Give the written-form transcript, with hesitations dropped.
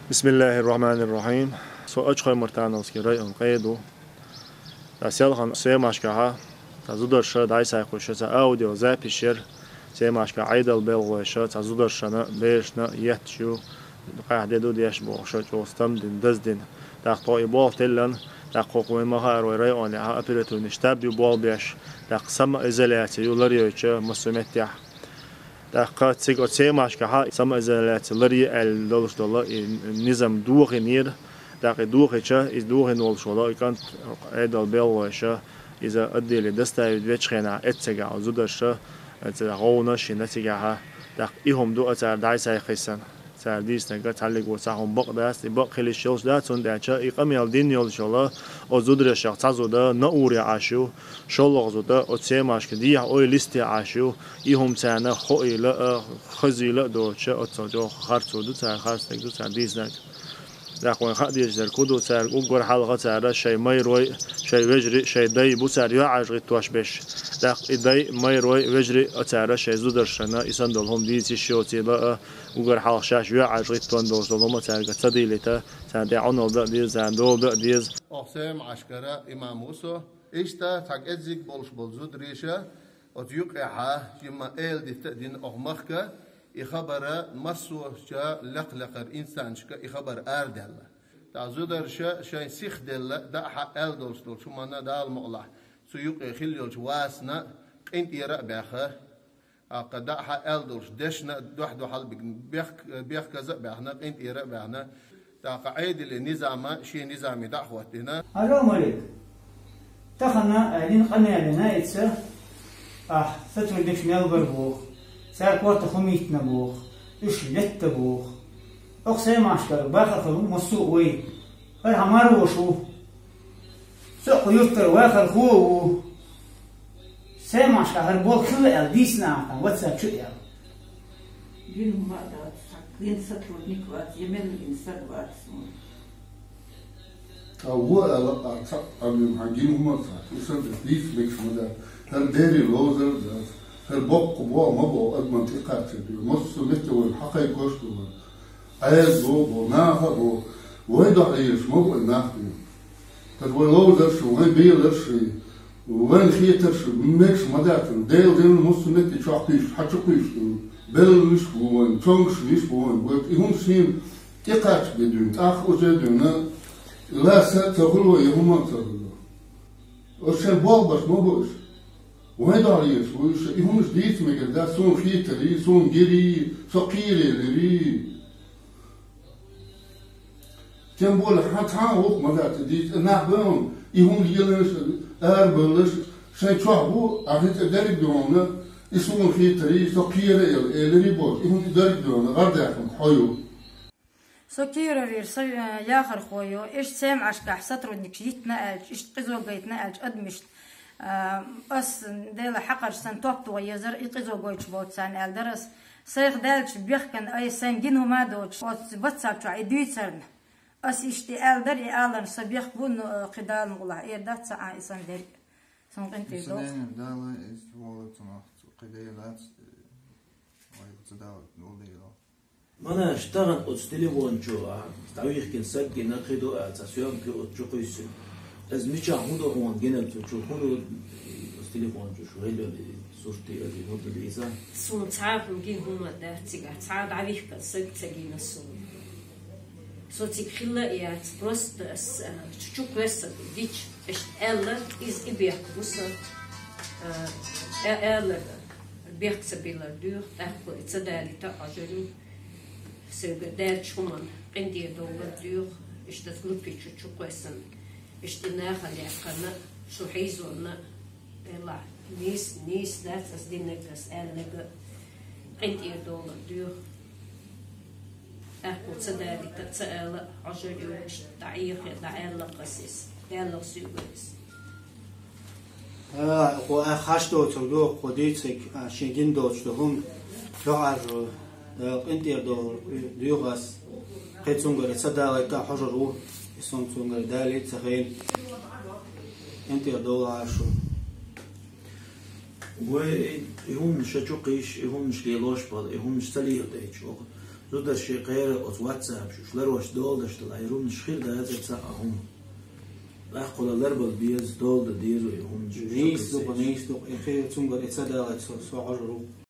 Bismillahirrahmanirrahim. So açkay martanovski rayon qaydu. Da selhan semashka ta zudarsha daisay qo'shasa audio zapishir semashka aydal belg'oysha ta zudarshana beshna yetchu qahdedu diyash bo'xsha cho'stam din dazdin da qo'ybol tellan da qo'qoy mahar va rayon ha operatör nishtab yu bol besh da qisam izolyatsiya yo'lar yo'cha musumetya da qatsig o semashka ha sama izolyatsiyalar el doluşdola nizam duğinir da duğecha iz duğin oluşola ikant aydal belg'oysha إذا أدي لدستايد ويتشخنا إتسجع زودرشة تغونا شينتجعها دق إهم دو أتار دايساي خيسن تار ديس نجا تعلق وساهم بق داس بق خلي الشوش دا تون داشة إقام يالدين يول شلا أو زودرشة تعزودا نأوري عاشو شلق زودا أو تسمعش كديه أو ليستي عاشو إهم تانا خوي لا خزي لا دوتشة أو تجو خرطو دو تار خرط نجدو تار ديس نج دقون خديش در كودو تار أقول حلقة تار شيء ما يروي شيء وجري شيء داي بوسار يا عجري توش بش دق داي ما يروي وجري تار شيء زودرشنا إنسان دلهم ديتي شيوتي لا أقول حلقة شاش يا عجري تون دوش دلهم تار كتديلته تار دعونا ده ديز عندو ده ديز أقسام عسكرة إمام موسى إشتا تجزيك بولش بولزود ريشة أتيوك إحا جما إل دين أغمخك إخبار مرسو شا لقلقر إنسان شكا إخبار أردل تعزودر شا سيخ دل دا حق إل دولشتول شو مانا دا المغلح سيوك إخليولش واسنا إنت يرأ بيخه دا حق إل دولش دشنا دوحدو حال بيخ كذا بيخنا إنت يرأ بيخنا دا قاعد النظام شي نظامي دعوتنا ألو ملك تخنا أهلين قناة لنا إتسا فترة ديش نالبر بوخ ساعة وقت خميتنا بوخ إيش لت بوخ أقسم عشكر باخر فلوم مسوق وين هل عمار وشو سوق يفتر واخر خو سام عشكر هربول كل الديسنا عن واتساب شو يعني جينهم هذا وين سترو نيكوات يمل إنسان واتسون هو أبي حاجين هم وصل الديس ليش ماذا هل داري لوزر البق بوا ما بوا المنطقة تدي مصر متى والحقيقة كوشتو عايز بوا ناها بوا وين عايش ما بوا ناها تدوي لوزر شو وين بيلر شو وين خيتر شو مش مداتن ديل مصر متى شو عقيش حتى كويشتو بل مش بوين تونش مش بوين بقول يهم سين تقاش بدون أخ وجدنا لا ستقولوا يهم ما تقولوا وش البال بس ما بوش وين داريش وش يهم جديد مقدر ده سون خيتري سون جري فقيري لري كم بقول حتى هو ما ده تديت نعبهم يهم يلش أربلش شيء شعبو عرفت درب دونا يسون خيتري فقيري لري بوش يهم درب دونا غردهم حيو سكير رير ياخر خويو إيش سام عشكح سترودنك يتنا أج إيش قزو قيتنا أج أدمشت أس ديلا حقر سن توبت ويزر إقزو قويتش بوت سان الدرس سيخ دالش بيخكن أي سن جنو ما دوتش أس بتسالش عيدويت سرن أس إشتي الدر إعلان سبيخ بون قدال مغلا إيه دات ساعة إسان در سنقنتي دوت سنين دالا إس وولت نحت قديلات ويبتداو نوليلا مانا اشتغل قدس تليفون جو تعويخ كن سجل نقيدو أساسيون كي أتشو قيسو از میچه همون هون گنال تو چون هون تلفن جو شو هلا صورتي اللي هو بالإنسان سون تعب ممكن هم ده تيجا تعب عبيه كسر تجينا السون صوتي خلا يعني بروست تشوف بس ديش إيش إلا إز إبيع بوسا إلا بيع سبيلا دور تأكل تصدق تأجرين سيرجع ده شومان عندي دولار دور إيش تطلب في تشوف بس اشتنا خلي عقلنا شو حيزولنا يلا نيس ذات أصدقنا بس أنا عندي دولار ديو أكو تصدق تتسأل عشر يوش تعيق دعيل قسيس دعيل سيوبس خاش دوتردو خوديتك شنجين دوتشتهم فعر انتي ديوغاس قيتسونغر تصدق تا حجرو يسون سونغر دالي تخيل انتي دولار شو وهم مش شقيش هم مش ليلوش بعض هم مش تليه ده شو زود الشيء غير أت واتساب شو شلر واش دول دشتل أيرون شخير ده هذا بساعة هم أقول الأربع بيز دول ده ديرو يهم نيس دوب إخير تونغر إتصدق سو عجرو